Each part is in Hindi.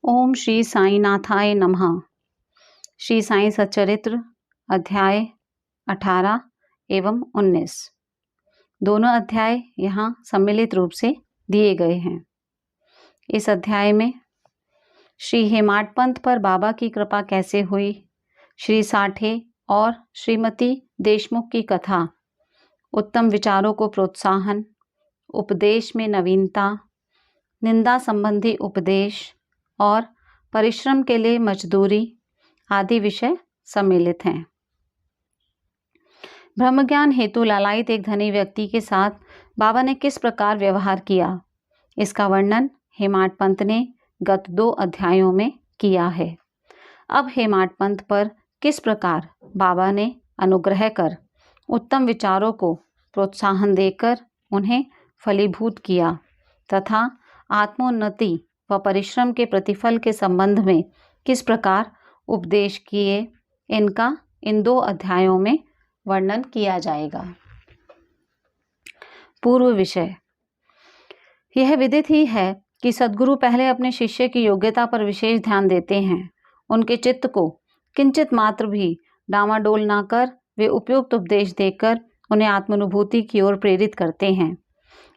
ओम श्री साईनाथाय नमः। श्री साईं सच्चरित्र अध्याय 18 एवं 19 दोनों अध्याय यहाँ सम्मिलित रूप से दिए गए हैं। इस अध्याय में श्री हेमाड पंत पर बाबा की कृपा कैसे हुई, श्री साठे और श्रीमती देशमुख की कथा, उत्तम विचारों को प्रोत्साहन, उपदेश में नवीनता, निंदा संबंधी उपदेश और परिश्रम के लिए मजदूरी आदि विषय सम्मिलित हैं। ब्रह्मज्ञान हेतु लालायित एक धनी व्यक्ति के साथ बाबा ने किस प्रकार व्यवहार किया, इसका वर्णन हेमाड पंत ने गत 2 अध्यायों में किया है। अब हेमाड पंत पर किस प्रकार बाबा ने अनुग्रह कर उत्तम विचारों को प्रोत्साहन देकर उन्हें फलीभूत किया तथा आत्मोन्नति व परिश्रम के प्रतिफल के संबंध में किस प्रकार उपदेश किए, इनका इन 2 अध्यायों में वर्णन किया जाएगा। पूर्व विषय। यह विदित ही है कि सद्गुरु पहले अपने शिष्य की योग्यता पर विशेष ध्यान देते हैं। उनके चित्त को किंचित मात्र भी डामाडोल न कर वे उपयुक्त उपदेश देकर उन्हें आत्मानुभूति की ओर प्रेरित करते हैं।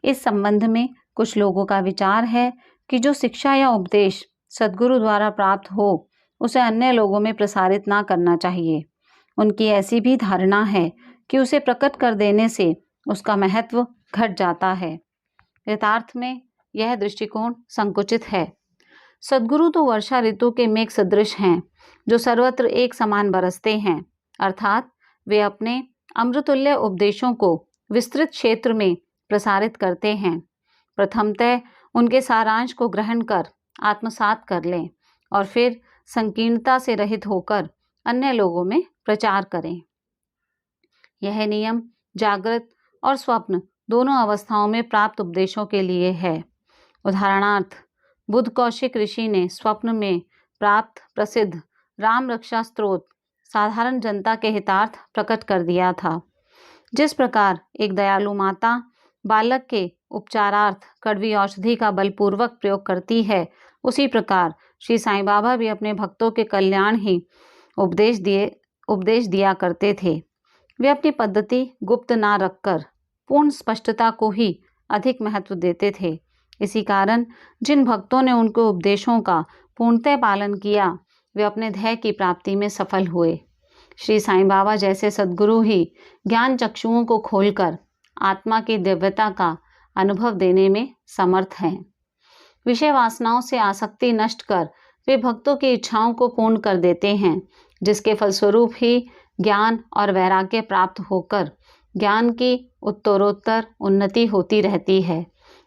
इस संबंध में कुछ लोगों का विचार है कि जो शिक्षा या उपदेश सद्गुरु द्वारा प्राप्त हो उसे अन्य लोगों में प्रसारित ना करना चाहिए। उनकी ऐसी भी धारणा है कि उसे प्रकट कर देने से उसका महत्व घट जाता है। यथार्थ में यह दृष्टिकोण संकुचित है। सद्गुरु तो वर्षा ऋतु के मेघ सदृश हैं जो सर्वत्र एक समान बरसते हैं, अर्थात वे अपने अमृतुल्य उपदेशों को विस्तृत क्षेत्र में प्रसारित करते हैं। प्रथमतः उनके सारांश को ग्रहण कर आत्मसात कर लें और फिर संकीर्णता से रहित होकर अन्य लोगों में प्रचार करें। यह नियम जागृत और स्वप्न दोनों अवस्थाओं में प्राप्त उपदेशों के लिए है। उदाहरणार्थ, बुद्ध कौशिक ऋषि ने स्वप्न में प्राप्त प्रसिद्ध राम रक्षा स्तोत्र साधारण जनता के हितार्थ प्रकट कर दिया था। जिस प्रकार एक दयालु माता बालक के उपचारार्थ कड़वी औषधि का बलपूर्वक प्रयोग करती है, उसी प्रकार श्री साईं बाबा भी अपने भक्तों के कल्याण ही उपदेश दिया करते थे। वे अपनी पद्धति गुप्त ना रखकर पूर्ण स्पष्टता को ही अधिक महत्व देते थे। इसी कारण जिन भक्तों ने उनके उपदेशों का पूर्णतः पालन किया वे अपने ध्येय की प्राप्ति में सफल हुए। श्री साईं बाबा जैसे सद्गुरु ही ज्ञान चक्षुओं को खोलकर आत्मा की दिव्यता का अनुभव देने में समर्थ हैं। विषय वासनाओं से आसक्ति नष्ट कर वे भक्तों की इच्छाओं को पूर्ण कर देते हैं, जिसके फलस्वरूप ही ज्ञान और वैराग्य प्राप्त होकर ज्ञान की उत्तरोत्तर उन्नति होती रहती है।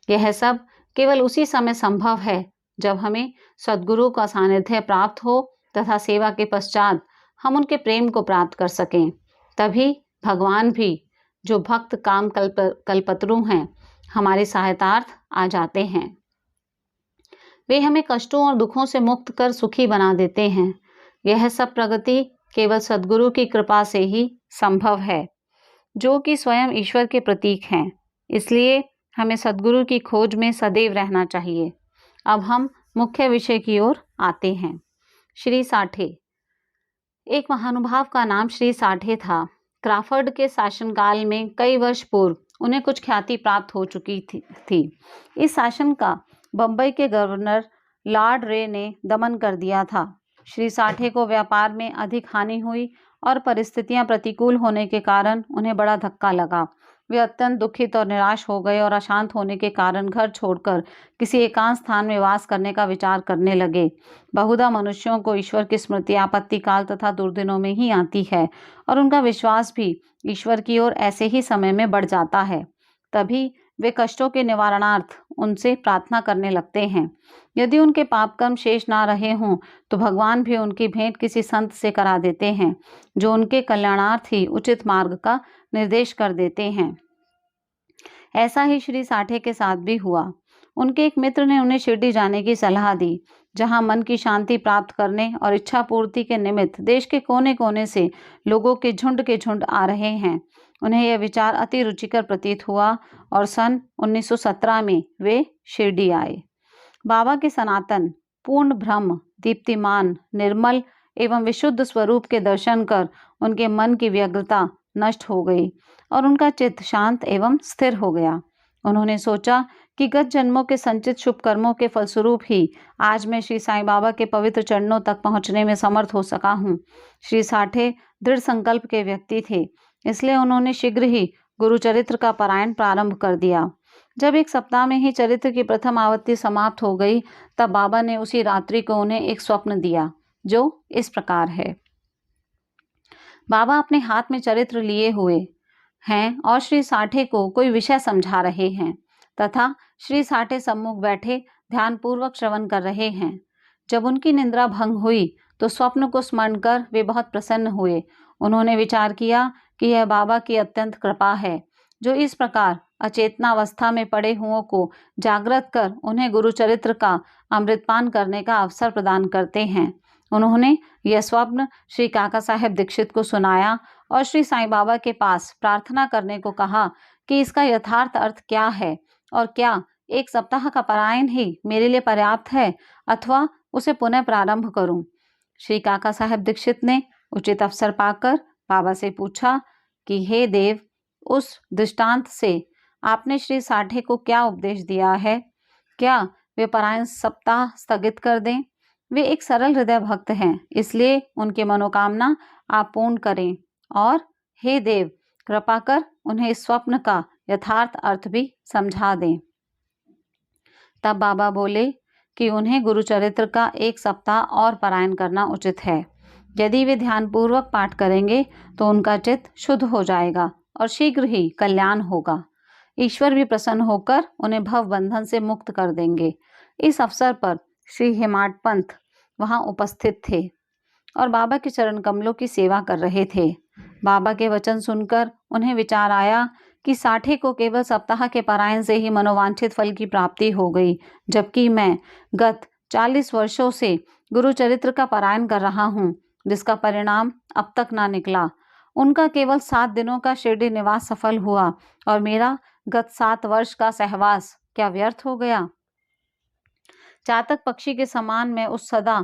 यह सब केवल उसी समय संभव है जब हमें सद्गुरु का सानिध्य प्राप्त हो तथा सेवा के पश्चात हम उनके प्रेम को प्राप्त कर सकें। तभी भगवान भी, जो भक्त काम कल्पतरु हैं, हमारी सहायतार्थ आ जाते हैं। वे हमें कष्टों और दुखों से मुक्त कर सुखी बना देते हैं। यह सब प्रगति केवल सद्गुरु की कृपा से ही संभव है, जो कि स्वयं ईश्वर के प्रतीक हैं। इसलिए हमें सद्गुरु की खोज में सदैव रहना चाहिए। अब हम मुख्य विषय की ओर आते हैं। श्री साठे। एक महानुभाव का नाम श्री साठे था। क्राफर्ड के शासनकाल में कई वर्ष पूर्व उन्हें कुछ ख्याति प्राप्त हो चुकी थी। इस शासन का बम्बई के गवर्नर लॉर्ड रे ने दमन कर दिया था। श्री साठे को व्यापार में अधिक हानि हुई और परिस्थितियां प्रतिकूल होने के कारण उन्हें बड़ा धक्का लगा। वे अत्यंत दुखित और निराश हो गए और अशांत होने के कारण घर छोड़कर किसी एकांत स्थान में वास करने का विचार करने लगे। बहुधा मनुष्यों को ईश्वर की स्मृति आपत्ति काल तथा दुर्दिनों में ही आती है और उनका विश्वास भी ईश्वर की ओर ऐसे ही समय में बढ़ जाता है। तभी वे कष्टों के निवारणार्थ उनसे प्रार्थना करने लगते हैं। यदि उनके पाप कर्म शेष ना रहे हों तो भगवान भी उनकी भेंट किसी संत से करा देते हैं, जो उनके कल्याणार्थ ही उचित मार्ग का निर्देश कर देते हैं। ऐसा ही श्री साठे के साथ भी हुआ। उनके एक मित्र ने उन्हें शिरडी जाने की सलाह दी, जहां मन की शांति प्राप्त करने और इच्छा पूर्ति के निमित्त देश के कोने कोने से लोगों के झुंड आ रहे हैं। उन्हें यह विचार अति रुचिकर प्रतीत हुआ और सन 1917 में वे शिरडी आए। बाबा के सनातन पूर्ण ब्रह्म, दीप्तिमान, निर्मल एवं विशुद्ध स्वरूप के दर्शन कर उनके मन की व्यग्रता नष्ट हो गई और उनका चित्त शांत एवं स्थिर हो गया। उन्होंने सोचा कि गत जन्मों के संचित शुभ कर्मों के फलस्वरूप ही आज मैं श्री साईं बाबा के पवित्र चरणों तक पहुंचने में समर्थ हो सका हूँ। श्री साठे दृढ़ संकल्प के व्यक्ति थे, इसलिए उन्होंने शीघ्र ही गुरुचरित्र का पारायण प्रारंभ कर दिया। जब एक सप्ताह में ही चरित्र की प्रथम आवृत्ति समाप्त हो गई, तब बाबा ने उसी रात्रि को उन्हें एक स्वप्न दिया, जो इस प्रकार है। बाबा अपने हाथ में चरित्र लिए हुए हैं और श्री साठे को कोई विषय समझा रहे हैं तथा श्री साठे सम्मुख बैठे ध्यानपूर्वक श्रवण कर रहे हैं। जब उनकी निद्रा भंग हुई तो स्वप्न को स्मरण कर वे बहुत प्रसन्न हुए। उन्होंने विचार किया कि यह बाबा की अत्यंत कृपा है, जो इस प्रकार अचेतनावस्था में पड़े हुओं को जागृत कर उन्हें गुरुचरित्र का अमृतपान करने का अवसर प्रदान करते हैं। उन्होंने यह स्वप्न श्री काका साहेब दीक्षित को सुनाया और श्री साईं बाबा के पास प्रार्थना करने को कहा कि इसका यथार्थ अर्थ क्या है और क्या एक सप्ताह का पारायण ही मेरे लिए पर्याप्त है अथवा उसे पुनः प्रारंभ करूं। श्री काका साहेब दीक्षित ने उचित अवसर पाकर बाबा से पूछा कि हे देव, उस दृष्टांत से आपने श्री साठे को क्या उपदेश दिया है? क्या वे पारायण सप्ताह स्थगित कर दें? वे एक सरल हृदय भक्त हैं, इसलिए उनकी मनोकामना आप पूर्ण करें और हे देव, कृपा कर उन्हें इस स्वप्न का यथार्थ अर्थ भी समझा दें। तब बाबा बोले कि उन्हें गुरुचरित्र का एक सप्ताह और पारायण करना उचित है। यदि वे ध्यानपूर्वक पाठ करेंगे तो उनका चित्त शुद्ध हो जाएगा और शीघ्र ही कल्याण होगा। ईश्वर भी प्रसन्न होकर उन्हें भव बंधन से मुक्त कर देंगे। इस अवसर पर श्री हेमाड पंथ वहां उपस्थित थे और बाबा के चरण कमलों की सेवा कर रहे थे। बाबा के वचन सुनकर उन्हें विचार आया कि साठे को केवल सप्ताह के पारायण से ही मनोवांछित फल की प्राप्ति हो गई, जबकि मैं गत 40 वर्षों से गुरुचरित्र का पारायण कर रहा हूँ, जिसका परिणाम अब तक ना निकला। उनका केवल 7 दिनों का शिरडी निवास सफल हुआ और मेरा गत 7 वर्ष का सहवास क्या व्यर्थ हो गया? चातक पक्षी के समान मैं उस सदा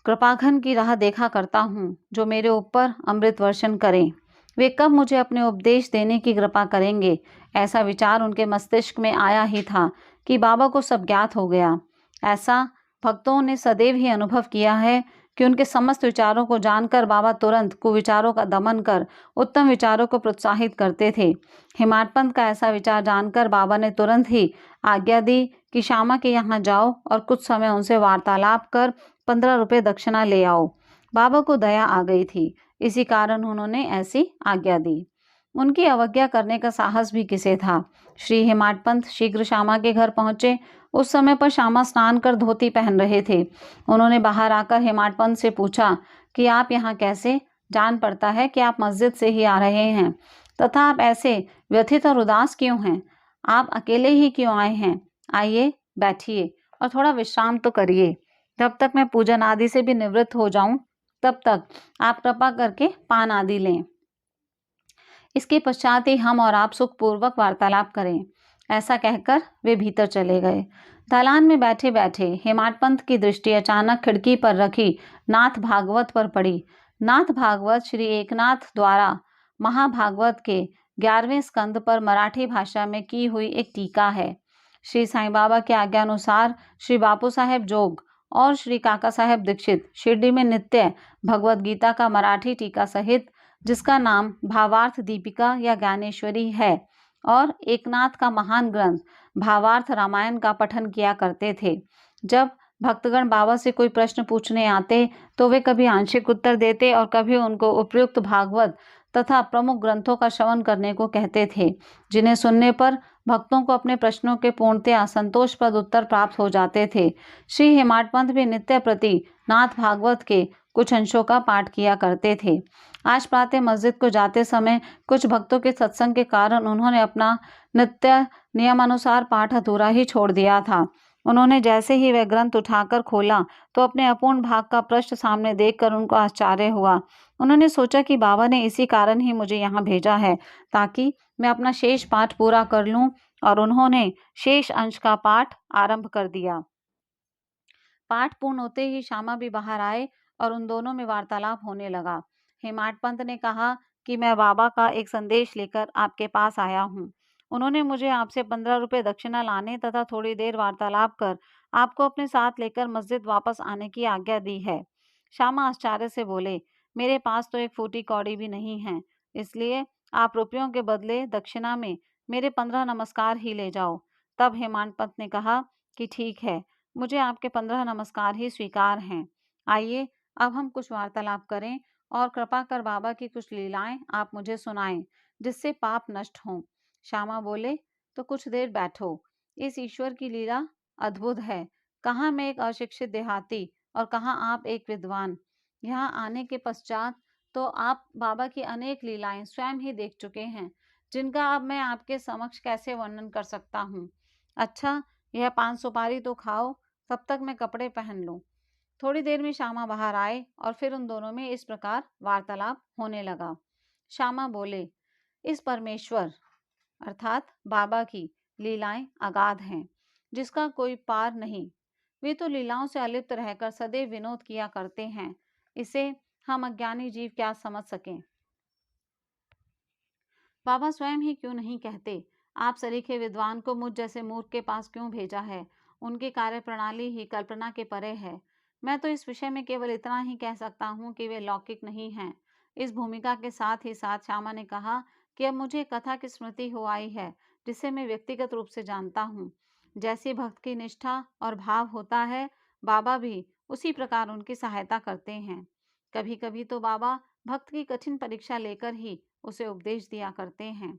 कृपाघन की राह देखा करता हूँ, जो मेरे ऊपर अमृत वर्षण करें। वे कब मुझे अपने उपदेश देने की कृपा करेंगे? ऐसा विचार उनके मस्तिष्क में आया ही था कि बाबा को सब ज्ञात हो गया। ऐसा भक्तों ने सदैव ही अनुभव किया है कि उनके समस्त विचारों को जानकर बाबा तुरंत कुविचारों का दमन कर उत्तम विचारों को प्रोत्साहित करते थे। हेमाडपंथ का ऐसा विचार जानकर बाबा ने तुरंत ही आज्ञा दी कि श्यामा के यहाँ जाओ और कुछ समय उनसे वार्तालाप कर 15 रुपये दक्षिणा ले आओ। बाबा को दया आ गई थी, इसी कारण उन्होंने ऐसी आज्ञा दी। उनकी अवज्ञा करने का साहस भी किसे था। श्री हेमाडपंथ शीघ्र श्यामा के घर पहुंचे। उस समय पर श्यामा स्नान कर धोती पहन रहे थे। उन्होंने बाहर आकर हेमाडपंथ से पूछा कि आप यहाँ कैसे? जान पड़ता है कि आप मस्जिद से ही आ रहे हैं, तथा आप ऐसे व्यथित और उदास क्यों हैं? आप अकेले ही क्यों आए हैं? आइए, बैठिए और थोड़ा विश्राम तो करिए। जब तक मैं पूजन आदि से भी निवृत्त हो जाऊं, तब तक आप कृपा करके पान आदि लें। इसके पश्चात ही हम और आप सुखपूर्वक वार्तालाप करें। ऐसा कहकर वे भीतर चले गए। दालान में बैठे बैठे हेमाडपंथ की दृष्टि अचानक खिड़की पर रखी नाथ भागवत पर पड़ी। नाथ भागवत श्री एकनाथ द्वारा महाभागवत के 11वें स्कंद पर मराठी भाषा में की हुई एक टीका है। श्री साईं बाबा के आज्ञानुसार श्री बापू साहेब जोग और श्री काका साहेब दीक्षित शिरडी में नित्य भगवत गीता का मराठी टीका सहित, जिसका नाम भावार्थ दीपिका या ज्ञानेश्वरी है, और एकनाथ का महान ग्रंथ भावार्थ रामायण का पठन किया करते थे। जब भक्तगण बाबा से कोई प्रश्न पूछने आते तो वे कभी आंशिक उत्तर देते और कभी उनको उपयुक्त भागवत तथा प्रमुख ग्रंथों का श्रवण करने को कहते थे, जिन्हें सुनने पर भक्तों को अपने प्रश्नों के पूर्णतया संतोषप्रद उत्तर प्राप्त हो जाते थे। श्री हेमाडपंथ भी नित्य प्रति नाथ भागवत के कुछ अंशों का पाठ किया करते थे। आज प्रातः मस्जिद को जाते समय कुछ भक्तों के सत्संग के कारण उन्होंने अपना नित्य नियमानुसार पाठ अधूरा ही छोड़ दिया था। उन्होंने जैसे ही वह ग्रंथ उठाकर खोला तो अपने अपूर्ण भाग का पृष्ठ सामने देखकर उनको आश्चर्य हुआ। उन्होंने सोचा कि बाबा ने इसी कारण ही मुझे यहाँ भेजा है, ताकि मैं अपना शेष पाठ पूरा कर लूं, और उन्होंने शेष अंश का पाठ आरंभ कर दिया। पाठ पूर्ण होते ही श्यामा भी बाहर आए और उन दोनों में वार्तालाप होने लगा। हेमाड पंत ने कहा कि मैं बाबा का एक संदेश लेकर आपके पास आया हूँ। उन्होंने मुझे आपसे 15 रुपये दक्षिणा लाने तथा थोड़ी देर वार्तालाप कर आपको अपने साथ लेकर मस्जिद वापस आने की आज्ञा दी है। श्यामा आश्चर्य से बोले, मेरे पास तो एक फूटी कौड़ी भी नहीं है, इसलिए आप रुपयों के बदले दक्षिणा में मेरे 15 नमस्कार ही ले जाओ। तब हेमाड पंत ने कहा कि ठीक है, मुझे आपके 15 नमस्कार ही स्वीकार हैं। आइए अब हम कुछ वार्तालाप करें और कृपा कर बाबा की कुछ लीलाएं आप मुझे सुनाएं, जिससे पाप नष्ट हों। श्यामा बोले, तो कुछ देर बैठो। इस ईश्वर की लीला अद्भुत है। कहाँ मैं एक अशिक्षित देहाती और कहाँ आप एक विद्वान। यहाँ आने के पश्चात तो आप बाबा की अनेक लीलाएं स्वयं ही देख चुके हैं, जिनका अब मैं आपके समक्ष कैसे वर्णन कर सकता हूँ। अच्छा, यह 5 सुपारी तो खाओ, तब तक मैं कपड़े पहन लूं। थोड़ी देर में श्यामा बाहर आए और फिर उन दोनों में इस प्रकार वार्तालाप होने लगा। श्यामा बोले, इस परमेश्वर अर्थात बाबा की लीलाएं अगाध हैं, जिसका कोई पार नहीं। वे तो लीलाओं से अलिप्त रहकर सदैव विनोद किया करते हैं। इसे हम अज्ञानी जीव क्या समझ सकें। बाबा स्वयं ही क्यों नहीं कहते, आप सरीखे विद्वान को मुझ जैसे मूर्ख के पास क्यों भेजा है। उनकी कार्यप्रणाली ही कल्पना के परे है। मैं तो इस विषय में केवल इतना ही कह सकता हूँ कि वे लौकिक नहीं हैं। इस भूमिका के साथ ही साथ श्यामा ने कहा कि अब मुझे कथा की स्मृति हो आई है, जिसे मैं व्यक्तिगत रूप से जानता हूँ। जैसी भक्त की निष्ठा और भाव होता है, बाबा भी उसी प्रकार उनकी सहायता करते हैं। कभी कभी तो बाबा भक्त की कठिन परीक्षा लेकर ही उसे उपदेश दिया करते हैं।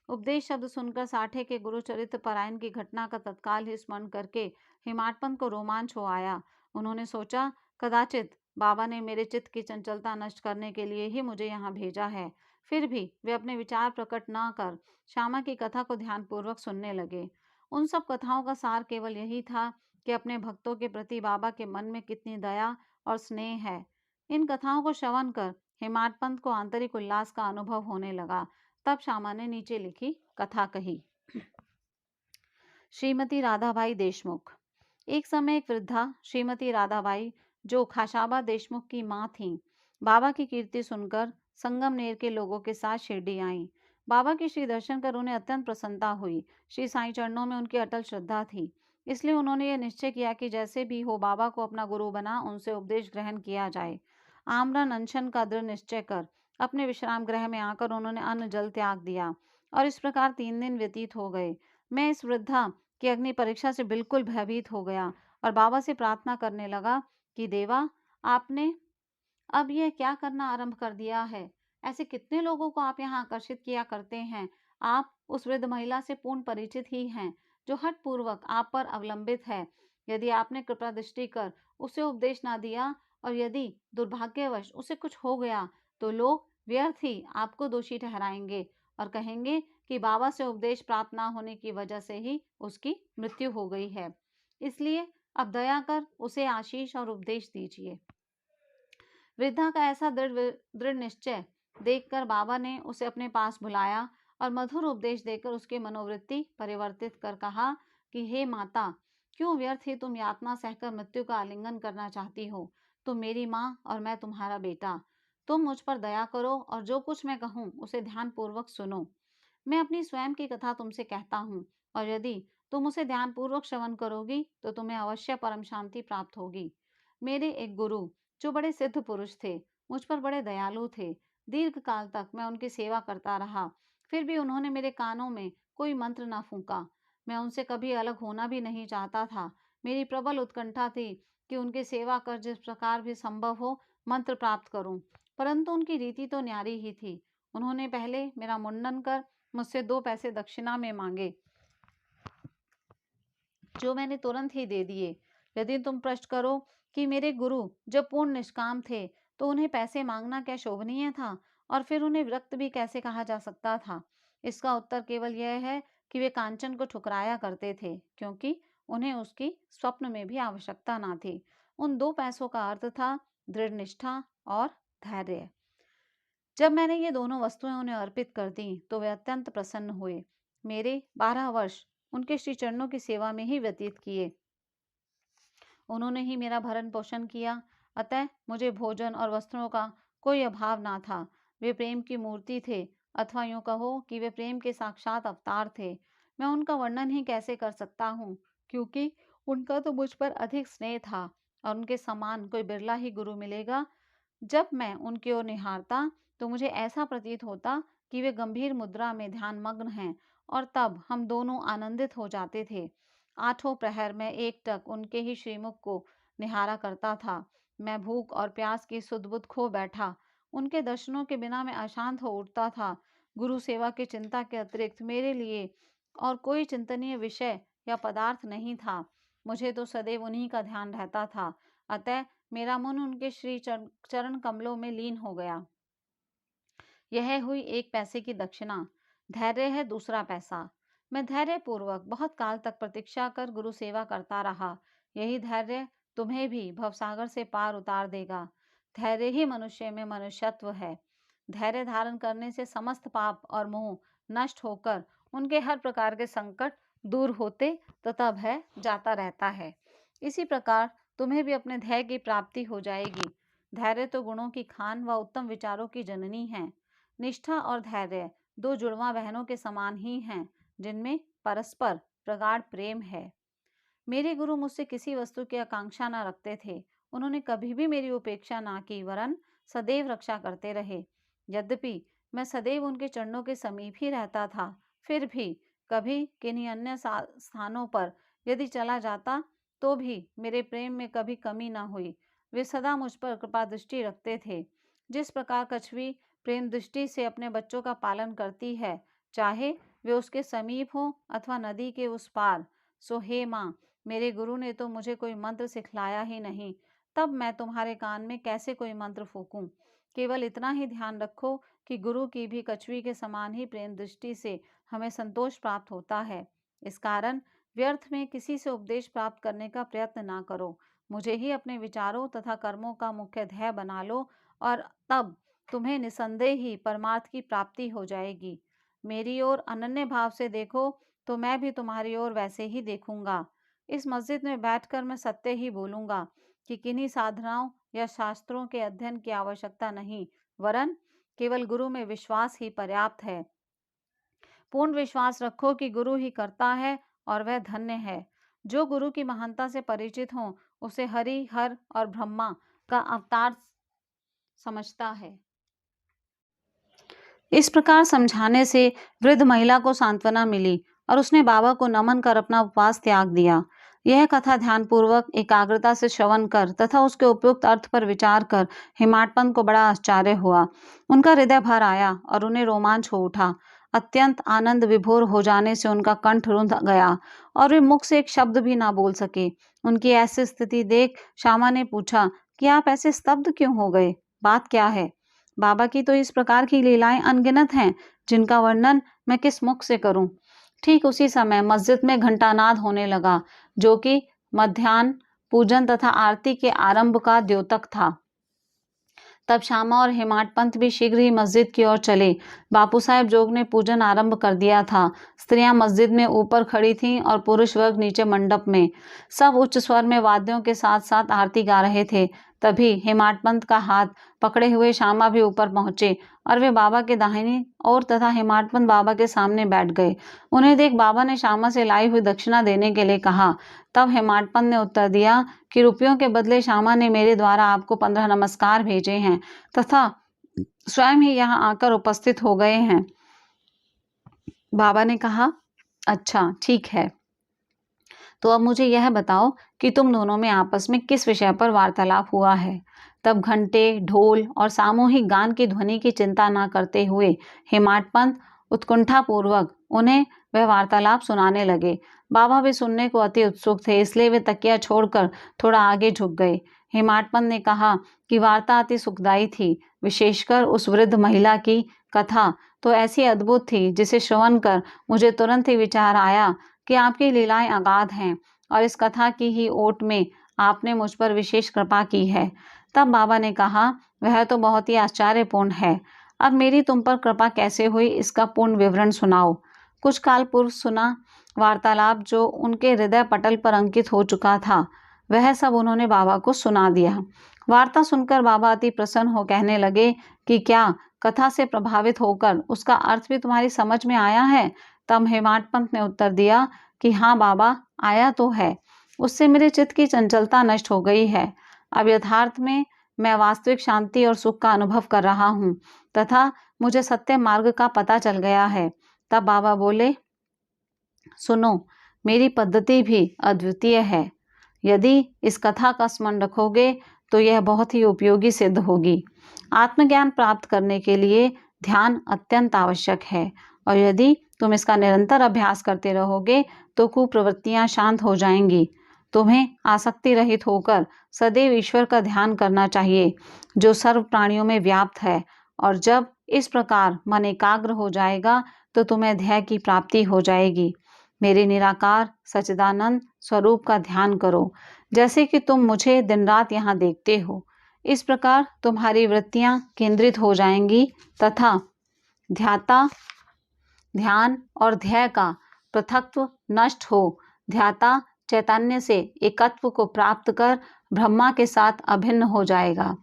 उपदेश शब्द सुनकर साठे के गुरुचरित्र परायण की घटना का तत्काल ही स्मरण करके हेमाडपंत को रोमांच हो आया। उन्होंने सोचा, कदाचित बाबा ने मेरे चित्त की चंचलता नष्ट करने के लिए ही मुझे यहाँ भेजा है। फिर भी वे अपने विचार प्रकट न कर श्यामा की कथा को ध्यानपूर्वक सुनने लगे। उन सब कथाओं का सार केवल यही था कि अपने भक्तों के प्रति बाबा के मन में कितनी दया और स्नेह है। इन कथाओं को श्रवण कर हेमाडपंत को आंतरिक उल्लास का अनुभव होने लगा। तब श्यामा ने नीचे लिखी कथा कही। श्रीमती राधाबाई देशमुख। एक समय एक वृद्धा श्रीमती राधाबाई, जो खाशाबा देशमुख की मां थीं, बाबा की कीर्ति सुनकर संगमनेर के लोगों के साथ शिरडी आईं। बाबा के श्री दर्शन कर उन्हें अत्यंत प्रसन्नता हुई। श्री साईं चरणों में उनकी अटल श्रद्धा थी, इसलिए उन्होंने यह निश्चय किया कि जैसे भी हो बाबा को अपना गुरु बना उनसे उपदेश ग्रहण किया जाए। आमरण अनशन का दृढ़ निश्चय कर अपने विश्राम गृह में आकर उन्होंने अन्न जल त्याग दिया और इस प्रकार 3 दिन व्यतीत हो गए। मैं इस वृद्धा की अग्नि परीक्षा से बिल्कुल भयभीत हो गया और बाबा से प्रार्थना करने लगा कि देवा, आपने अब यह क्या करना आरंभ कर दिया है। ऐसे कितने लोगों को आप यहाँ आकर्षित किया करते हैं। आप उस वृद्ध महिला से पूर्ण परिचित ही हैं, जो हठ पूर्वक आप पर अवलंबित है। यदि आपने कृपा दृष्टि कर उसे उपदेश ना दिया और यदि दुर्भाग्यवश उसे कुछ हो गया, तो लोग व्यर्थ ही आपको दोषी ठहराएंगे और कहेंगे कि बाबा से उपदेश प्राप्त ना होने की वजह से ही उसकी मृत्यु हो गई है। इसलिए अब दया कर उसे आशीष और उपदेश दीजिए। वृद्धा का ऐसा दृढ़ निश्चय देखकर बाबा ने उसे अपने पास बुलाया और मधुर उपदेश देकर उसकी मनोवृत्ति परिवर्तित कर कहा कि हे माता, क्यों व्यर्थ ही तुम यातना सहकर मृत्यु का आलिंगन करना चाहती हो। तुम मेरी माँ और मैं तुम्हारा बेटा। तुम मुझ पर दया करो और जो कुछ मैं कहूँ उसे ध्यानपूर्वक सुनो। मैं अपनी स्वयं की कथा तुमसे कहता हूँ और यदि तुम उसे ध्यानपूर्वक श्रवण करोगी तो तुम्हें अवश्य परम शांति प्राप्त होगी। मेरे एक गुरु, जो बड़े सिद्ध पुरुष थे, मुझ पर बड़े दयालु थे। दीर्घ काल तक मैं उनकी सेवा करता रहा, फिर भी उन्होंने मेरे कानों में कोई मंत्र न फूंका। मैं उनसे कभी अलग होना भी नहीं चाहता था। मेरी प्रबल उत्कंठा थी कि उनकी सेवा कर जिस प्रकार भी संभव हो मंत्र प्राप्त करूं, परंतु उनकी रीति तो न्यारी ही थी। उन्होंने पहले मेरा मुंडन कर मुझसे 2 पैसे दक्षिणा में मांगे, जो मैंने तुरंत ही दे दिए। यदि तुम प्रश्न करो कि मेरे गुरु जब पूर्ण निष्काम थे तो उन्हें पैसे मांगना क्या शोभनीय था और फिर उन्हें विरक्त भी कैसे कहा जा सकता था, इसका उत्तर केवल यह है कि वे कांचन को ठुकराया करते थे, क्योंकि उन्हें उसकी स्वप्न में भी आवश्यकता ना थी। उन 2 पैसों का अर्थ था दृढ़ निष्ठा और धैर्य। जब मैंने ये दोनों वस्तुएं उन्हें अर्पित कर दी तो वे अत्यंत प्रसन्न हुए। मेरे 12 वर्ष उनके श्री चरणों की सेवा में ही व्यतीत किए। उन्होंने ही मेरा भरण पोषण किया, अतः मुझे भोजन और वस्त्रों का कोई अभाव ना था। वे प्रेम की मूर्ति थे, अथवा यूं कहो कि वे प्रेम के साक्षात अवतार थे। मैं उनका वर्णन ही कैसे कर सकता हूँ, क्योंकि उनका तो मुझ पर अधिक स्नेह था और उनके समान कोई बिरला ही गुरु मिलेगा। जब मैं उनकी ओर निहारता तो मुझे ऐसा प्रतीत होता कि वे गंभीर मुद्रा में ध्यानमग्न हैं, और तब हम दोनों आनंदित हो जाते थे। आठों प्रहर में एकटक उनके ही श्रीमुख को निहारा करता था। मैं भूख और प्यास की सुध-बुध खो बैठा। उनके दर्शनों के बिना मैं अशांत हो उठता था। गुरु सेवा की चिंता के अतिरिक्त मेरे लिए और कोई चिंतनीय विषय या पदार्थ नहीं था। मुझे तो सदैव उन्हीं का ध्यान रहता था, अतः मेरा मन उनके श्री चरण कमलों में लीन हो गया। यह हुई 1 पैसे की दक्षिणा। धैर्य है दूसरा पैसा। मैं धैर्य पूर्वक बहुत काल तक प्रतीक्षा कर गुरु सेवा करता रहा। यही धैर्य तुम्हें भी भवसागर से पार उतार देगा। धैर्य ही मनुष्य में मनुष्यत्व है। धैर्य धारण करने से समस्त पाप और मोह नष्ट होकर उनके हर प्रकार के संकट दूर होते तथा भय जाता रहता है। इसी प्रकार तुम्हें भी अपने धैर्य की प्राप्ति हो जाएगी। धैर्य तो गुणों की खान व उत्तम विचारों की जननी है। निष्ठा और धैर्य 2 जुड़वा बहनों के समान ही हैं, जिनमें परस्पर प्रगाढ़ प्रेम है। मेरे गुरु मुझसे किसी वस्तु की आकांक्षा न रखते थे। उन्होंने कभी भी मेरी उपेक्षा ना की, वरन सदैव रक्षा करते रहे। यद्यपि मैं सदैव उनके चरणों के समीप ही रहता था, फिर भी कभी किन्हीं अन्य स्थानों पर यदि चला जाता तो भी मेरे प्रेम में कभी कमी न हुई। वे सदा मुझ पर कृपा दृष्टि रखते थे। जिस प्रकार कछुई प्रेम दृष्टि से अपने बच्चों का पालन करती है, चाहे वे उसके समीप हो अथवा नदी के उस पार, सो हे माँ, मेरे गुरु ने तो मुझे कोई मंत्र सिखलाया ही नहीं, तब मैं तुम्हारे कान में कैसे कोई मंत्र फूकूं। केवल इतना ही ध्यान रखो कि गुरु की भी कछुई के समान ही प्रेम दृष्टि से हमें संतोष प्राप्त होता है। इस कारण व्यर्थ में किसी से उपदेश प्राप्त करने का प्रयत्न ना करो। मुझे ही अपने विचारों तथा कर्मों का मुख्य ध्येय बना लो, और तब तुम्हें निसंदेह ही परमार्थ की प्राप्ति हो जाएगी। मेरी ओर अनन्य भाव से देखो तो मैं भी तुम्हारी ओर वैसे ही देखूंगा। इस मस्जिद में बैठकर मैं सत्य ही बोलूंगा कि किन्हीं साधनाओं या शास्त्रों के अध्ययन की आवश्यकता नहीं, वरन केवल गुरु में विश्वास ही पर्याप्त है। पूर्ण विश्वास रखो कि गुरु ही करता है और वह धन्य है। जो गुरु की महानता से परिचित हो, उसे हरि, हर और ब्रह्मा का अवतार समझता है। इस प्रकार समझाने से वृद्ध महिला को सांत्वना मिली और उसने बाबा को नमन कर अपना उपवास त्याग दिया। यह कथा ध्यानपूर्वक एकाग्रता से श्रवण कर तथा उसके उपयुक्त अर्थ पर विचार कर हेमाडपंत को बड़ा आश्चर्य हुआ। उनका हृदय भर आया और उन्हें रोमांच हो उठा। अत्यंत आनंद विभोर हो जाने से उनका कंठ रुंध गया और वे मुख से एक शब्द भी ना बोल सके। उनकी ऐसी स्थिति देख श्यामा ने पूछा कि आप ऐसे स्तब्ध क्यों हो गए, बात क्या है? बाबा की तो इस प्रकार की लीलाएं अनगिनत हैं, जिनका वर्णन मैं किस मुख से करूं। ठीक उसी समय मस्जिद में घंटानाद होने लगा, जो कि मध्याह्न पूजन तथा आरती के आरंभ का द्योतक था। तब श्यामा और हेमाडपंत भी शीघ्र ही मस्जिद की ओर चले। बापू साहेब जोग ने पूजन आरंभ कर दिया था। स्त्रियां मस्जिद में ऊपर खड़ी थीं और पुरुष वर्ग नीचे मंडप में। सब उच्च स्वर में वाद्यों के साथ साथ आरती गा रहे थे। तभी हेमाडपंत का हाथ पकड़े हुए श्यामा भी ऊपर पहुंचे और वे बाबा के दाहिनी ओर तथा हेमाडपंत बाबा के सामने बैठ गए। उन्हें देख बाबा ने श्यामा से लाई हुई दक्षिणा देने के लिए कहा। तब हेमाडपंत ने उत्तर दिया कि रुपयों के बदले श्यामा ने मेरे द्वारा आपको 15 नमस्कार भेजे हैं तथा स्वयं ही यहाँ आकर उपस्थित हो गए हैं। बाबा ने कहा, अच्छा ठीक है, तो अब मुझे यह बताओ कि तुम दोनों में आपस में किस विषय पर वार्तालाप हुआ है। तब घंटे, ढोल और सामूहिक गान की ध्वनि की चिंता न करते हुए हेमाडपंत उत्कंठापूर्वक उन्हें वह वार्तालाप सुनाने लगे। बाबा भी सुनने को अति उत्सुक थे, इसलिए वे तकिया छोड़कर थोड़ा आगे झुक गए। हेमाडपंत ने कहा कि वार्ता अति सुखदायी थी, विशेषकर उस वृद्ध महिला की कथा तो ऐसी अद्भुत थी, जिसे श्रवण कर मुझे तुरंत ही विचार आया कि आपकी लीलाएं अगाध हैं और इस कथा की ही ओट में आपने मुझ पर विशेष कृपा की है। तब बाबा ने कहा, वह तो बहुत ही आश्चर्यपूर्ण है। अब मेरी तुम पर कृपा कैसे हुई, इसका पूर्ण विवरण सुनाओ। कुछ काल पूर्व सुना वार्तालाप जो उनके हृदय पटल पर अंकित हो चुका था, वह सब उन्होंने बाबा को सुना दिया। वार्ता सुनकर बाबा अति प्रसन्न हो कहने लगे कि क्या कथा से प्रभावित होकर उसका अर्थ भी तुम्हारी समझ में आया है? तब हेमाड पंत ने उत्तर दिया कि हाँ बाबा, आया तो है। उससे मेरे चित्त की चंचलता नष्ट हो गई है। अब यथार्थ में मैं वास्तविक शांति और सुख का अनुभव कर रहा हूँ तथा मुझे सत्य मार्ग का पता चल गया है। तब बाबा बोले, सुनो, मेरी पद्धति भी अद्वितीय है। यदि इस कथा का स्मरण रखोगे तो यह बहुत ही उपयोगी सिद्ध होगी। आत्मज्ञान प्राप्त करने के लिए ध्यान अत्यंत आवश्यक है और यदि तुम इसका निरंतर अभ्यास करते रहोगे तो कुप्रवृत्तियां शांत हो जाएंगी। तुम्हें आसक्ति रहित होकर सदैव ईश्वर का ध्यान करना चाहिए जो सर्व प्राणियों में व्याप्त है, और जब इस प्रकार मन एकाग्र हो जाएगा तो तुम्हें ध्येय की प्राप्ति हो जाएगी। मेरे निराकार सच्चिदानंद स्वरूप का ध्यान करो, जैसे कि तुम मुझे दिन रात यहाँ देखते हो। इस प्रकार तुम्हारी वृत्तियां केंद्रित हो जाएंगी तथा ध्यान और ध्येय का पृथक्त्व नष्ट हो ध्याता चैतन्य से एकत्व को प्राप्त कर ब्रह्मा के साथ अभिन्न हो जाएगा।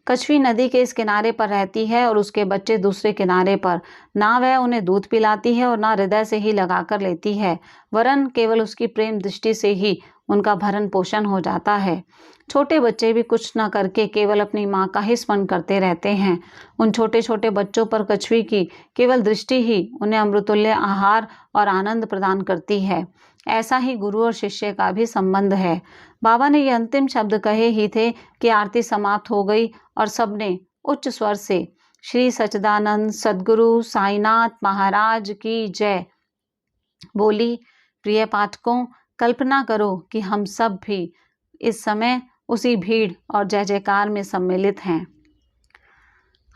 कछवी नदी के इस किनारे पर रहती है और उसके बच्चे दूसरे किनारे पर। ना वह उन्हें दूध पिलाती है और ना हृदय से ही लगाकर लेती है, वरन केवल उसकी प्रेम दृष्टि से ही उनका भरण पोषण हो जाता है। छोटे बच्चे भी कुछ न करके केवल अपनी माँ का ही स्मरण करते रहते हैं। उन छोटे छोटे बच्चों पर कछवी की केवल दृष्टि ही उन्हें अमृतुल्य आहार और आनंद प्रदान करती है। ऐसा ही गुरु और शिष्य का भी संबंध है। बाबा ने ये अंतिम शब्द कहे ही थे कि आरती समाप्त हो गई और सबने उच्च स्वर से श्री सच्चिदानंद सद्गुरु साईनाथ महाराज की जय बोली। प्रिय पाठकों, कल्पना करो कि हम सब भी इस समय उसी भीड़ और जय जयकार में सम्मिलित हैं।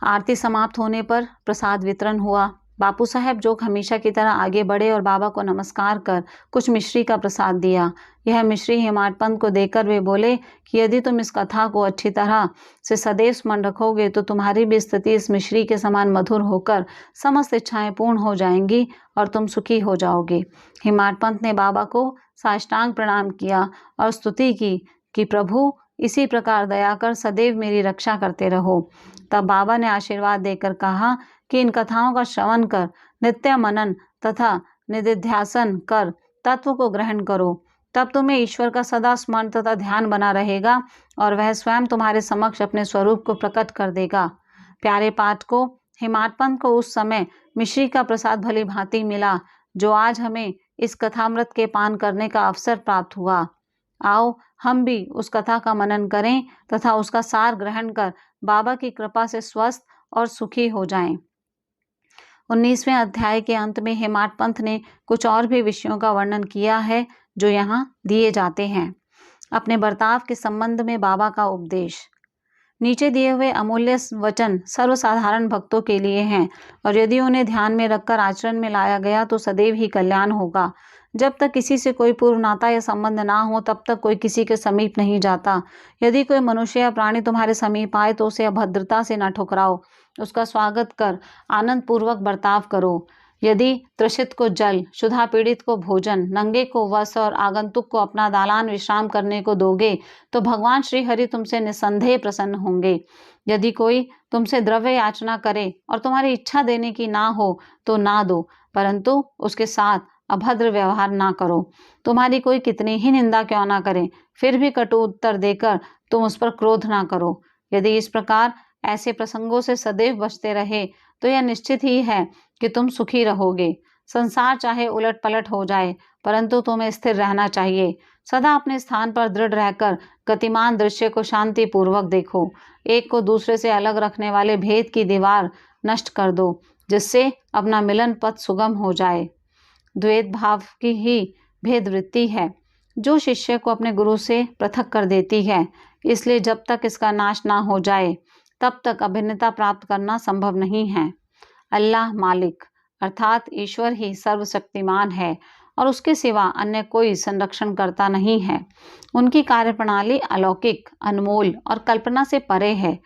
आरती समाप्त होने पर प्रसाद वितरण हुआ। बापू साहब जोग हमेशा की तरह आगे बढ़े और बाबा को नमस्कार कर कुछ मिश्री का प्रसाद दिया। यह मिश्री हेमाड पंत को देकर वे बोले कि यदि तुम इस कथा को अच्छी तरह से सदैव स्मरण रखोगे तो तुम्हारी भी स्थिति इस मिश्री के समान मधुर होकर समस्त इच्छाएं पूर्ण हो जाएंगी और तुम सुखी हो जाओगे। हेमाड पंत ने बाबा को साष्टांग प्रणाम किया और स्तुति की कि प्रभु इसी प्रकार दया कर सदैव मेरी रक्षा करते रहो। तब बाबा ने आशीर्वाद देकर कहा कि इन कथाओं का श्रवण कर नित्य मनन तथा निधिध्यासन कर तत्व को ग्रहण करो, तब तुम्हें ईश्वर का सदा स्मरण तथा ध्यान बना रहेगा और वह स्वयं तुम्हारे समक्ष अपने स्वरूप को प्रकट कर देगा। प्यारे पाठकों, हेमाड पंत को उस समय मिश्री का प्रसाद भली भांति मिला जो आज हमें इस कथामृत के पान करने का अवसर प्राप्त हुआ। आओ हम भी उस कथा का मनन करें तथा उसका सार ग्रहण कर बाबा की कृपा से स्वस्थ और सुखी हो जाएं। 19वें अध्याय के अंत में हेमाड पंत ने कुछ और भी विषयों का वर्णन किया है जो यहाँ दिए जाते हैं। अपने बर्ताव के संबंध में बाबा का उपदेश। नीचे दिए हुए अमूल्य वचन सर्वसाधारण भक्तों के लिए हैं और यदि उन्हें ध्यान में रखकर आचरण में लाया गया तो सदैव ही कल्याण होगा। जब तक किसी से कोई पूर्व नाता या संबंध ना हो तब तक कोई किसी के समीप नहीं जाता। यदि कोई मनुष्य या प्राणी तुम्हारे समीप आए तो उसे अभद्रता से न ठुकराओ, उसका स्वागत कर आनंद पूर्वक बर्ताव करो। यदि त्रसित को जल, क्षुधा पीड़ित को भोजन, नंगे को वस्त्र और आगंतुक को अपना दालान विश्राम करने को दोगे तो भगवान श्री हरि तुमसे निसंदेह प्रसन्न होंगे। यदि कोई तुमसे द्रव्य याचना करे और तुम्हारी इच्छा देने की ना हो तो ना दो, परंतु उसके साथ अभद्र व्यवहार ना करो। तुम्हारी कोई कितनी ही निंदा क्यों ना करे, फिर भी कटु उत्तर देकर तुम उस पर क्रोध ना करो। यदि इस प्रकार ऐसे प्रसंगों से सदैव बचते रहे तो यह निश्चित ही है कि तुम सुखी रहोगे। संसार चाहे उलट पलट हो जाए परंतु तुम्हें स्थिर रहना चाहिए। सदा अपने स्थान पर दृढ़ रहकर गतिमान दृश्य को शांति पूर्वक देखो। एक को दूसरे से अलग रखने वाले भेद की दीवार नष्ट कर दो जिससे अपना मिलन पथ सुगम हो जाए। द्वैत भाव की ही भेद वृत्ति है जो शिष्य को अपने गुरु से पृथक कर देती है, इसलिए जब तक इसका नाश ना हो जाए तब तक अभिन्नता प्राप्त करना संभव नहीं है। अल्लाह मालिक अर्थात ईश्वर ही सर्वशक्तिमान है और उसके सिवा अन्य कोई संरक्षण करता नहीं है। उनकी कार्यप्रणाली अलौकिक, अनमोल और कल्पना से परे है।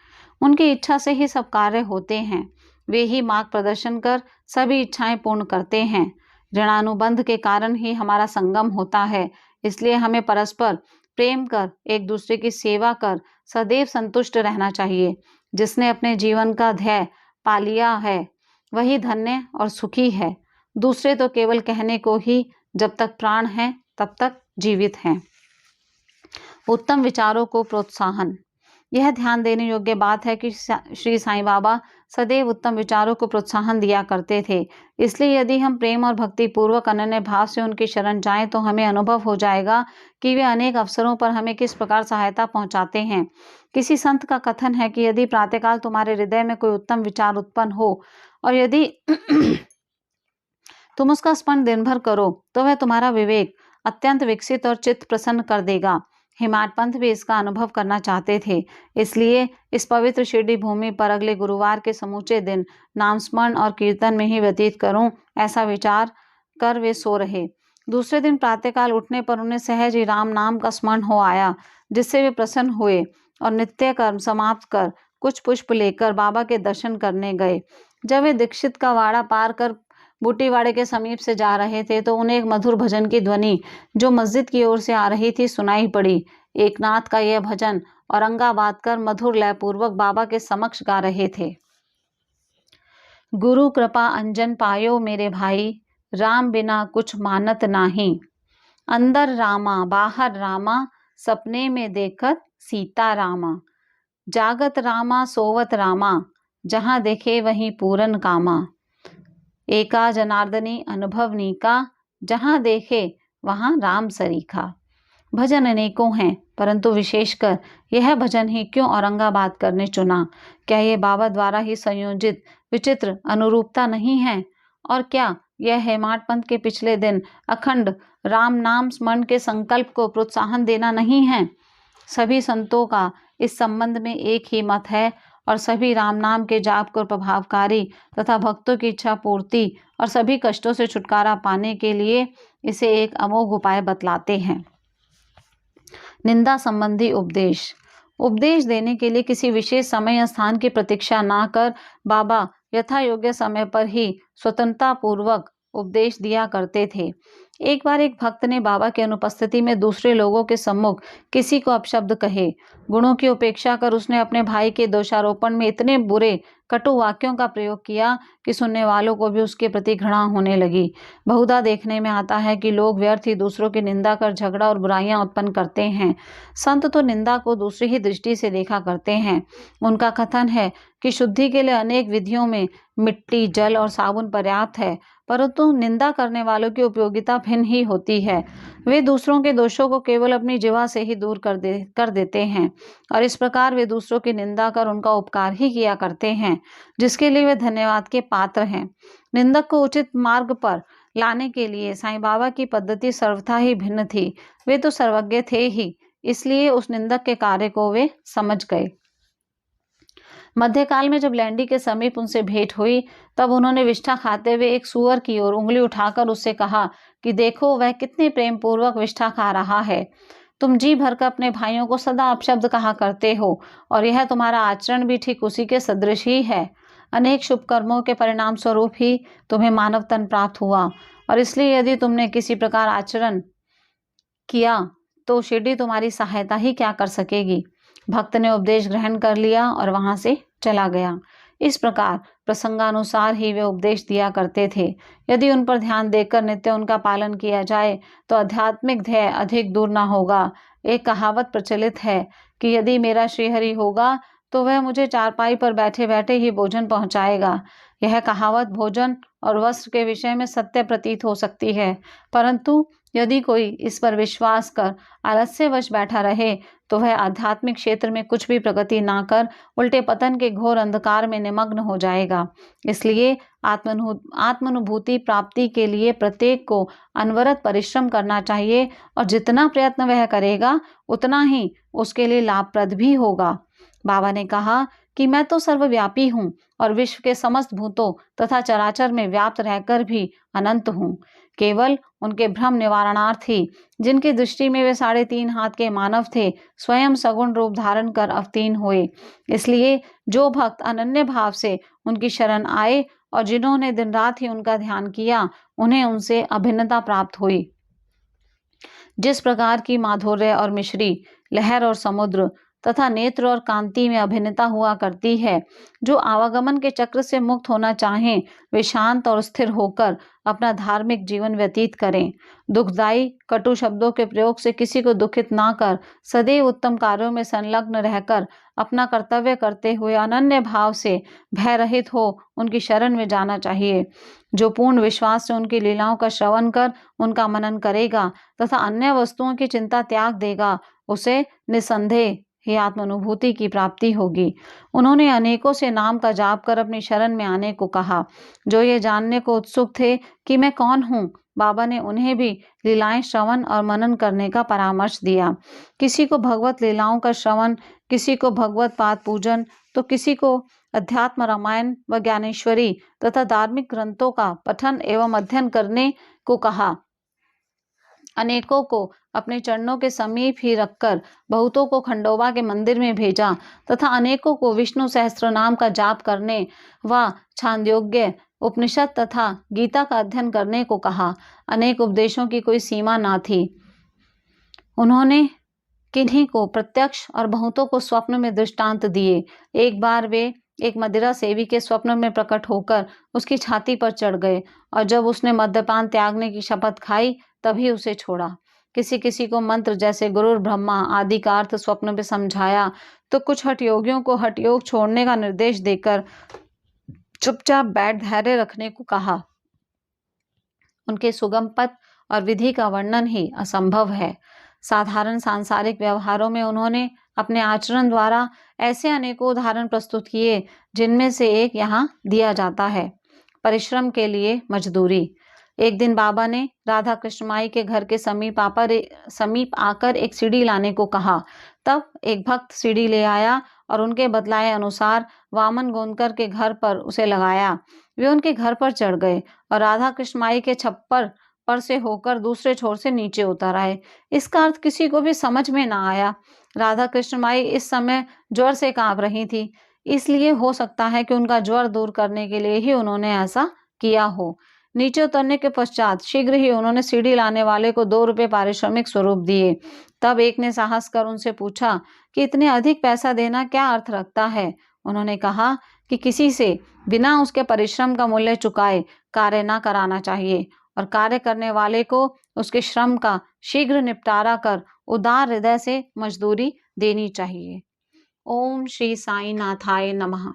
उनकी इच्छा से ही सब कार्य होते हैं। वे ही मार्ग प्रदर्शन कर सभी इच्छाएं पूर्ण करते हैं। ऋणानुबंध के कारण ही हमारा संगम होता है, इसलिए हमें परस्पर प्रेम कर, एक दूसरे की सेवा कर, सदैव संतुष्ट रहना चाहिए। जिसने अपने जीवन का ध्येय पा लिया है वही धन्य और सुखी है। दूसरे तो केवल कहने को ही जब तक प्राण है तब तक जीवित हैं। उत्तम विचारों को प्रोत्साहन। यह ध्यान देने योग्य बात है कि श्री साईं बाबा सदैव उत्तम विचारों को प्रोत्साहन दिया करते थे। इसलिए यदि हम प्रेम और भक्ति पूर्वक अनन्य भाव से उनकी शरण जाएं तो हमें अनुभव हो जाएगा कि वे अनेक अवसरों पर हमें किस प्रकार सहायता पहुंचाते हैं। किसी संत का कथन है कि यदि प्रातःकाल तुम्हारे हृदय में कोई उत्तम विचार उत्पन्न हो और यदि तुम उसका स्मरण दिन भर करो तो वह तुम्हारा विवेक अत्यंत विकसित और चित्त प्रसन्न कर देगा। हिमाद पंथ भी इसका अनुभव करना चाहते थे। इसलिए इस पवित्र शिरडी भूमि पर अगले गुरुवार के समूचे दिन नाम स्मरण और कीर्तन में ही व्यतीत करूं, ऐसा विचार कर वे सो रहे। दूसरे दिन प्रातःकाल उठने पर उन्हें सहज ही राम नाम का स्मरण हो आया, जिससे वे प्रसन्न हुए और नित्य कर्म समाप्त कर कुछ पुष्प लेकर बाबा के दर्शन करने गए। जब वे दीक्षित का वाड़ा पार कर बूटीवाड़े के समीप से जा रहे थे तो उन्हें एक मधुर भजन की ध्वनि जो मस्जिद की ओर से आ रही थी सुनाई पड़ी। एकनाथ का यह भजन औरंगाबाद कर मधुर लय पूर्वक बाबा के समक्ष गा रहे थे। गुरु कृपा अंजन पायो मेरे भाई, राम बिना कुछ मानत नाही। अंदर रामा बाहर रामा, सपने में देखत सीता रामा। जागत रामा सोवत रामा, जहाँ देखे वहीं पूरन कामा। एका जनार्दनी अनुभव नीका, जहाँ देखे वहाँ राम सरीखा। भजन अनेकों हैं, परंतु विशेषकर यह भजन ही क्यों औरंगाबाद करने चुना? क्या ये बाबा द्वारा ही संयोजित विचित्र अनुरूपता नहीं है? और क्या यह हेमाड पंथ के पिछले दिन अखंड राम नाम स्मरण के संकल्प को प्रोत्साहन देना नहीं है? सभी संतों का इस संबंध में एक ही मत है और सभी राम नाम के जाप को प्रभावकारी तथा भक्तों की इच्छा पूर्ति और सभी कष्टों से छुटकारा पाने के लिए इसे एक अमोघ उपाय बतलाते हैं। निंदा संबंधी उपदेश। उपदेश देने के लिए किसी विशेष समय या स्थान की प्रतीक्षा ना कर बाबा यथा योग्य समय पर ही स्वतंत्रता पूर्वक उपदेश दिया करते थे। एक बार एक भक्त ने बाबा की अनुपस्थिति में दूसरे लोगों के सम्मुख किसी को अपशब्द कहे। गुणों की उपेक्षा कर उसने अपने भाई के दोषारोपण में इतने बुरे कटु वाक्यों का प्रयोग किया कि सुनने वालों को भी उसके प्रति घृणा होने लगी। बहुधा देखने में आता है कि लोग व्यर्थ ही दूसरों की निंदा कर झगड़ा और बुराइयां उत्पन्न करते हैं। संत तो निंदा को दूसरी ही दृष्टि से देखा करते हैं। उनका कथन है कि शुद्धि के लिए अनेक विधियों में मिट्टी, जल और साबुन पर्याप्त है, परंतु निंदा करने वालों की उपयोगिता भिन्न ही होती है। वे दूसरों के दोषों को केवल अपनी जिह्वा से ही दूर कर देते हैं और इस प्रकार वे दूसरों की निंदा कर उनका उपकार ही किया करते हैं, जिसके लिए वे धन्यवाद के पात्र हैं। निंदक को उचित मार्ग पर लाने के लिए साईं बाबा की पद्धति सर्वथा ही भिन्न थी। वे तो सर्वज्ञ थे ही, इसलिए उस निंदक के कार्य को वे समझ गए। मध्यकाल में जब लैंडी के समीप उनसे भेंट हुई तब उन्होंने विष्ठा खाते हुए एक सूअर की ओर उंगली उठाकर उससे कहा कि देखो वह कितने प्रेम पूर्वक विष्ठा खा रहा है। तुम जी भरकर अपने भाइयों को सदा अपशब्द कहा करते हो और यह तुम्हारा आचरण भी ठीक उसी के सदृश ही है। अनेक शुभ कर्मों के परिणाम स्वरूप ही तुम्हें मानव तन प्राप्त हुआ और इसलिए यदि तुमने किसी प्रकार आचरण किया तो शिरडी तुम्हारी सहायता ही क्या कर सकेगी। भक्त ने उपदेश ग्रहण कर लिया और वहां से चला गया। इस प्रकार प्रसंगानुसार ही वे उपदेश दिया करते थे। यदि उन पर ध्यान देकर नित्य उनका पालन किया जाए तो आध्यात्मिक ध्येय अधिक दूर न होगा। एक कहावत प्रचलित है कि यदि मेरा श्रीहरि होगा तो वह मुझे चारपाई पर बैठे बैठे ही भोजन पहुंचाएगा। यह कहावत भोजन और वस्त्र के विषय में सत्य प्रतीत हो सकती है, परंतु यदि कोई इस पर विश्वास कर आलस्यवश बैठा रहे तो वह आध्यात्मिक क्षेत्र में कुछ भी प्रगति ना कर उल्टे पतन के घोर अंधकार में निमग्न हो जाएगा। इसलिए आत्मानुभूति प्राप्ति के लिए प्रत्येक को अनवरत परिश्रम करना चाहिए और जितना प्रयत्न वह करेगा उतना ही उसके लिए लाभप्रद भी होगा। बाबा ने कहा कि मैं तो सर्वव्यापी हूँ और विश्व के समस्त भूतों तथा चराचर में व्याप्त रहकर भी अनंत हूँ। केवल उनके भ्रम निवारणार्थ ही जिनकी दृष्टि में वे 3.5 हाथ के मानव थे स्वयं सगुण रूप धारण कर अवतीर्ण हुए। इसलिए जो भक्त अनन्य भाव से उनकी शरण आए और जिन्होंने दिन रात ही उनका ध्यान किया उन्हें उनसे अभिन्नता प्राप्त हुई। जिस प्रकार की माधुर्य और मिश्री, लहर और समुद्र तथा नेत्र और कांति में अभिन्नता हुआ करती है, जो आवागमन के चक्र से मुक्त होना चाहें, वे शांत और स्थिर होकर अपना धार्मिक जीवन व्यतीत करें। दुखदायी कटु शब्दों के प्रयोग से किसी को दुखित ना कर सदैव उत्तम कार्यों में संलग्न रहकर अपना कर्तव्य करते हुए अनन्य भाव से भय रहित हो उनकी शरण में जाना चाहिए। जो पूर्ण विश्वास से उनकी लीलाओं का श्रवण कर उनका मनन करेगा तथा अन्य वस्तुओं की चिंता त्याग देगा, उसे निसंदेह ही आत्मानुभूति की प्राप्ति होगी। उन्होंने अनेकों से नाम का जाप कर अपनी शरण में आने को कहा। जो ये जानने को उत्सुक थे कि मैं कौन हूँ, बाबा ने उन्हें भी लीलाएं श्रवण और मनन करने का परामर्श दिया। किसी को भगवत लीलाओं का श्रवण, किसी को भगवत पाद पूजन, तो किसी को अध्यात्म रामायण व ज्ञानेश्वरी तथा धार्मिक ग्रंथों का पठन एवं अध्ययन करने को कहा। अनेकों को अपने चरणों के समीप ही रखकर बहुतों को खंडोबा के मंदिर में भेजा तथा अनेकों को विष्णु सहस्त्र नाम का जाप करने व छांदोग्य उपनिषद तथा गीता का अध्ययन करने को कहा। अनेक उपदेशों की कोई सीमा ना थी। उन्होंने किन्हीं को प्रत्यक्ष और बहुतों को स्वप्न में दृष्टांत दिए। एक बार वे एक मदिरा सेवी के स्वप्न में प्रकट होकर उसकी छाती पर चढ़ गए और जब उसने मद्यपान त्यागने की शपथ खाई तभी उसे छोड़ा। किसी किसी को मंत्र जैसे गुरुर ब्रह्मा आदि का अर्थ स्वप्न में समझाया, तो कुछ हठ योगियों को हठ योग छोड़ने का निर्देश देकर चुपचाप बैठ धैर्य रखने को कहा। उनके सुगम पथ और विधि का वर्णन ही असंभव है। साधारण सांसारिक व्यवहारों में उन्होंने अपने आचरण द्वारा ऐसे अनेकों उदाहरण प्रस्तुत किए, जिनमें से एक यहाँ दिया जाता है। परिश्रम के लिए मजदूरी। एक दिन बाबा ने राधा कृष्ण माई के घर के समीप आकर एक सीढ़ी लाने को कहा। तब एक भक्त सीढ़ी ले आया और उनके बतलाए अनुसार वामन गोंदकर के घर पर उसे लगाया। वे उनके घर पर चढ़ गए और राधा कृष्ण माई के छप्पर पर से होकर दूसरे छोर से नीचे उतर आए। इसका अर्थ किसी को भी समझ में ना आया। राधा कृष्ण माई इस समय ज्वर से कांप रही थी, इसलिए हो सकता है कि उनका ज्वर दूर करने के लिए ही उन्होंने ऐसा किया हो। नीचे उतरने के पश्चात शीघ्र ही उन्होंने सीढ़ी लाने वाले को 2 रुपये पारिश्रमिक स्वरूप दिए। तब एक ने साहस कर उनसे पूछा कि इतने अधिक पैसा देना क्या अर्थ रखता है। उन्होंने कहा कि किसी से बिना उसके परिश्रम का मूल्य चुकाए कार्य न कराना चाहिए और कार्य करने वाले को उसके श्रम का शीघ्र निपटारा कर उदार हृदय से मजदूरी देनी चाहिए। ओम श्री साई नाथाय नमः।